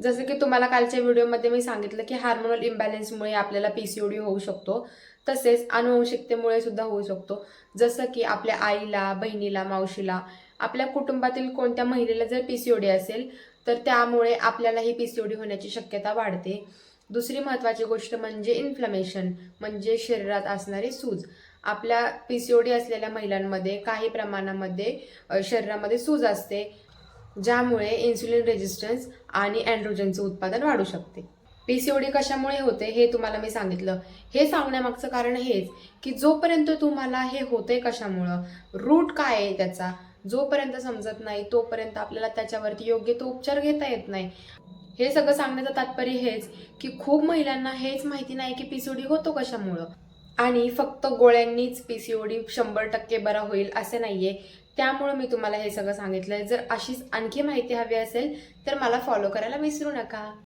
जसं की तुम्हाला कालच्या व्हिडिओमध्ये मी सांगितलं की हार्मोनल इम्बॅलन्समुळे आपल्याला पीसीओडी होऊ शकतो, तसेच आनुवंशिकतेमुळे सुद्धा होऊ शकतो. जसं की आपल्या आईला, बहिणीला, मावशीला, आपल्या कुटुंबातील कोणत्या महिलेला जर पीसीओडी असेल तर त्यामुळे आपल्यालाही पीसीओडी होण्याची शक्यता वाढते. दुसरी महत्त्वाची गोष्ट म्हणजे इन्फ्लमेशन, म्हणजे शरीरात असणारी सूज. आपल्या पीसीओडी असलेल्या महिलांमध्ये काही प्रमाणामध्ये शरीरामध्ये सूज असते, ज्यामुळे इन्सुलिन रेजिस्टन्स आणि अँड्रोजनचं उत्पादन वाढू शकते. पीसीओडी कशामुळे होते हे तुम्हाला मी सांगितलं. हे सांगण्यामागचं कारण हेच की जोपर्यंत तुम्हाला हे होतंय कशामुळं, रूट काय आहे त्याचा, जोपर्यंत समजत नाही तोपर्यंत आपल्याला त्याच्यावरती योग्य तो उपचार घेता येत नाही. हे सगळं सांगण्याचं तात्पर्य हेच की खूप महिलांना हेच माहिती नाही की पीसीओडी होतो कशामुळं. आणि फक्त गोळ्यांनीच पीसीओडी 100% बरा होईल असे नाहीये. त्यामुळे मी तुम्हाला हे सगळं सांगितलंय. जर अशीच आणखी माहिती हवी असेल तर मला फॉलो करायला विसरू नका.